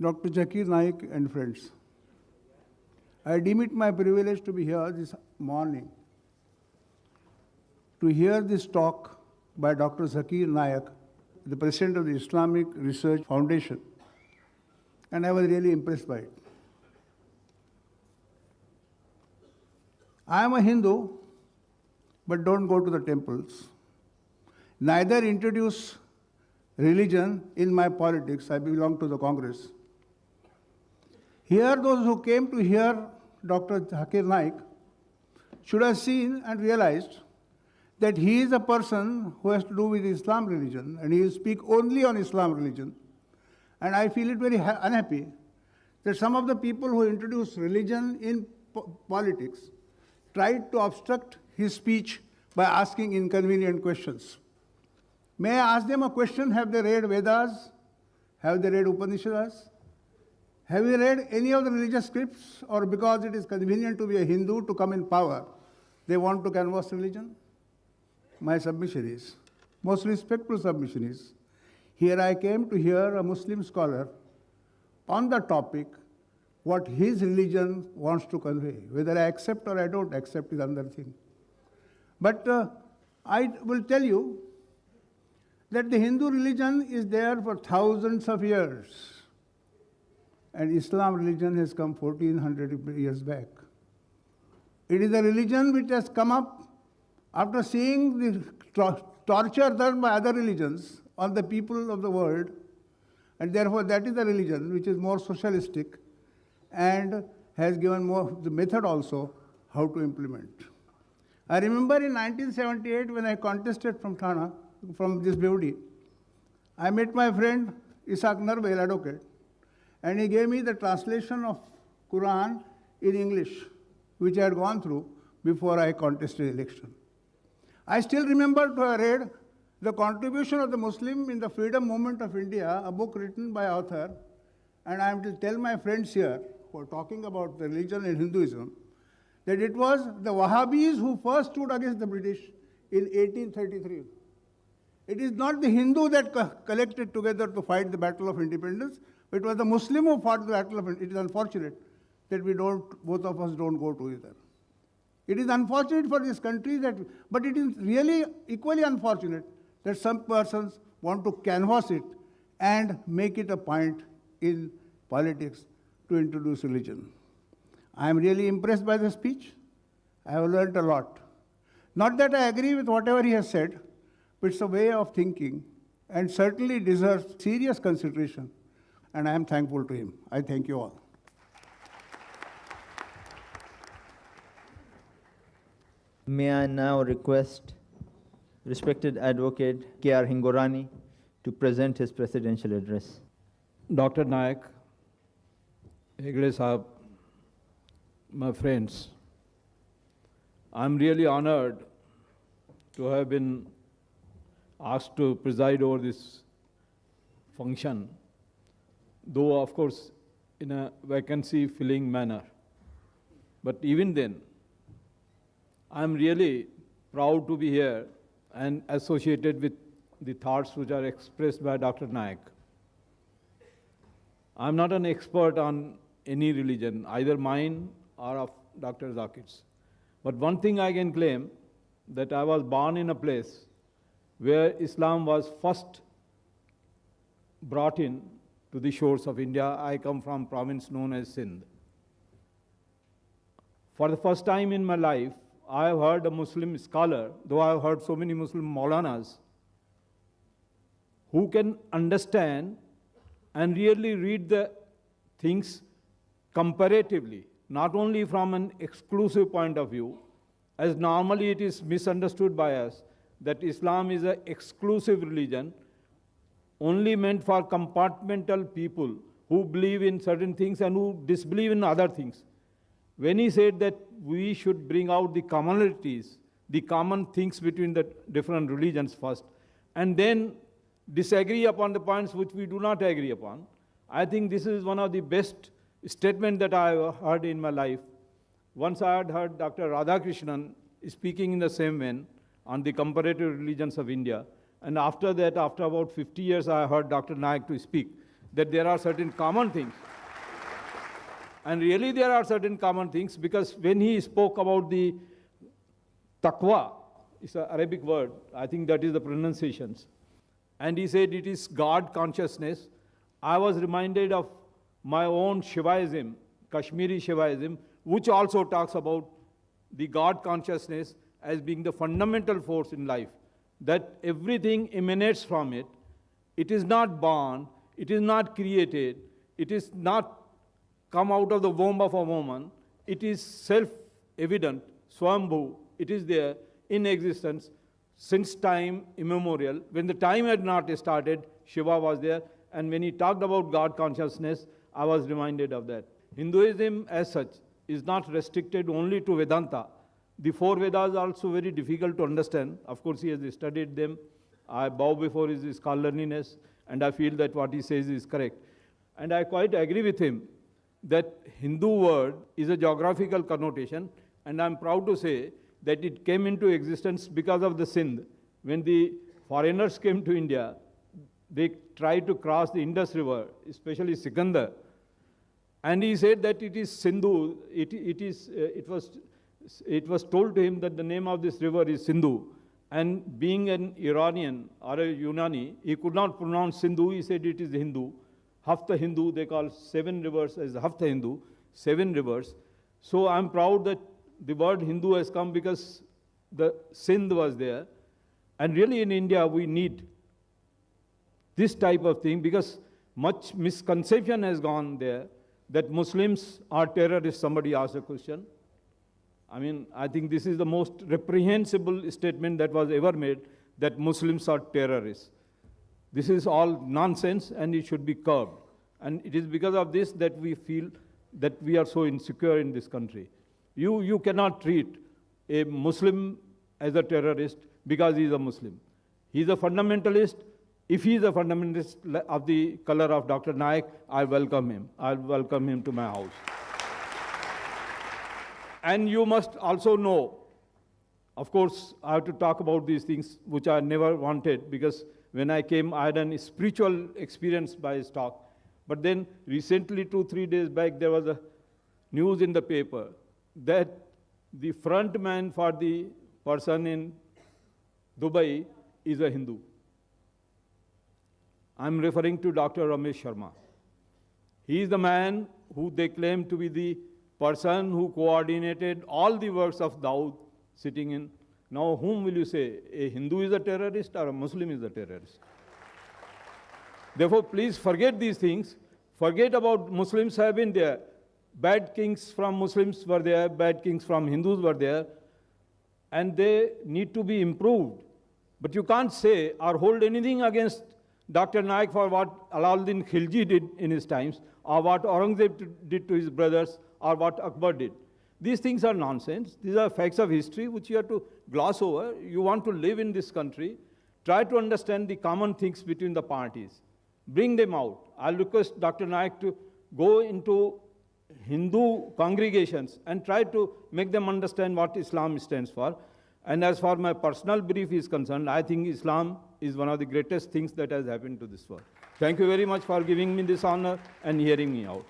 Dr. Zakir Naik and friends. I deem it my privilege to be here this morning to hear this talk by Dr. Zakir Naik, the president of the Islamic Research Foundation, and I was really impressed by it. I am a Hindu, but don't go to the temples. Neither introduce religion in my politics. I belong to the Congress. Here, those who came to hear Dr. Zakir Naik should have seen and realized that he is a person who has to do with Islam religion, and he will speak only on Islam religion. And I feel it very unhappy that some of the people who introduce religion in politics tried to obstruct his speech by asking inconvenient questions. May I ask them a question? Have they read Vedas? Have they read Upanishads? Have you read any of the religious scripts? Or because it is convenient to be a Hindu to come in power, they want to canvass religion? My submission is, most respectful submission is, here I came to hear a Muslim scholar on the topic what his religion wants to convey. Whether I accept or I don't accept is another thing. But I will tell you that the Hindu religion is there for thousands of years, and Islam religion has come 1400 years back. It is a religion which has come up after seeing the torture done by other religions on the people of the world, and therefore that is a religion which is more socialistic and has given more the method also how to implement. I remember in 1978 when I contested from Thana, from this beauty, I met my friend Isaac Narvel, advocate, and he gave me the translation of Quran in English, which I had gone through before I contested election. I still remember to have read The Contribution of the Muslim in the Freedom Movement of India, a book written by author, and I am to tell my friends here who are talking about the religion and Hinduism, that it was the Wahhabis who first stood against the British in 1833. It is not the Hindu that collected together to fight the Battle of Independence, but it was the Muslim who fought the Battle of Independence. It is unfortunate that both of us don't go together. It is unfortunate for this country but it is really equally unfortunate that some persons want to canvass it and make it a point in politics to introduce religion. I am really impressed by the speech. I have learned a lot. Not that I agree with whatever he has said, but it's a way of thinking and certainly deserves serious consideration. And I am thankful to him. I thank you all. May I now request respected advocate K.R. Hingorani to present his presidential address. Dr. Naik, Hegde Sahab, my friends, I'm really honored to have been asked to preside over this function, though of course in a vacancy-filling manner. But even then, I'm really proud to be here and associated with the thoughts which are expressed by Dr. Naik. I'm not an expert on any religion, either mine or of Dr. Zakir's. But one thing I can claim, that I was born in a place where Islam was first brought in to the shores of India. I come from a province known as Sindh. For the first time in my life, I have heard a Muslim scholar, though I have heard so many Muslim Maulanas, who can understand and really read the things comparatively, not only from an exclusive point of view, as normally it is misunderstood by us, that Islam is an exclusive religion, only meant for compartmental people who believe in certain things and who disbelieve in other things. When he said that we should bring out the commonalities, the common things between the different religions first, and then disagree upon the points which we do not agree upon, I think this is one of the best statements that I have heard in my life. Once I had heard Dr. Radhakrishnan speaking in the same vein on the comparative religions of India, and after that, after about 50 years, I heard Dr. Naik to speak. that there are certain common things. And really there are certain common things, because when he spoke about the taqwa, it's an Arabic word, I think that is the pronunciations, and he said it is God consciousness, I was reminded of my own Shivaism, Kashmiri Shivaism, which also talks about the God consciousness as being the fundamental force in life, that everything emanates from it. It is not born, it is not created, it is not come out of the womb of a woman, it is self-evident, Swambhu, it is there in existence since time immemorial. When the time had not started, Shiva was there, and when he talked about God consciousness, I was reminded of that. Hinduism as such is not restricted only to Vedanta. The four Vedas are also very difficult to understand. Of course, he has studied them. I bow before his scholarliness, and I feel that what he says is correct. And I quite agree with him that Hindu word is a geographical connotation, and I'm proud to say that it came into existence because of the Sindh. When the foreigners came to India, they tried to cross the Indus River, especially Sikandar. And he said that it is Sindhu. It was told to him that the name of this river is Sindhu. And being an Iranian or a Unani, he could not pronounce Sindhu. He said it is Hindu. Hafta Hindu, they call 7 rivers as Hafta Hindu, 7 rivers. So I'm proud that the word Hindu has come because the Sindh was there. And really in India, we need this type of thing, because much misconception has gone there that Muslims are terrorists. Somebody asked a question. I mean, I think this is the most reprehensible statement that was ever made, that Muslims are terrorists. This is all nonsense, and it should be curbed. And it is because of this that we feel that we are so insecure in this country. You cannot treat a Muslim as a terrorist because he is a Muslim. He is a fundamentalist. If he is a fundamentalist of the color of Dr. Naik, I welcome him. I'll welcome him to my house. And you must also know, of course, I have to talk about these things which I never wanted, because when I came, I had a spiritual experience by his talk. But then recently, 2-3 days back, there was a news in the paper that the front man for the person in Dubai is a Hindu. I'm referring to Dr. Ramesh Sharma. He is the man who they claim to be the person who coordinated all the works of Dawood sitting in. Now, whom will you say? A Hindu is a terrorist or a Muslim is a terrorist? Therefore, please forget these things. Forget about Muslims have been there. Bad kings from Muslims were there, bad kings from Hindus were there, and they need to be improved. But you can't say or hold anything against Dr. Naik for what Alauddin Khilji did in his times, or what Aurangzeb did to his brothers, or what Akbar did. These things are nonsense. These are facts of history which you have to gloss over. You want to live in this country, try to understand the common things between the parties. Bring them out. I'll request Dr. Naik to go into Hindu congregations and try to make them understand what Islam stands for. And as far as my personal belief is concerned, I think Islam is one of the greatest things that has happened to this world. Thank you very much for giving me this honor and hearing me out.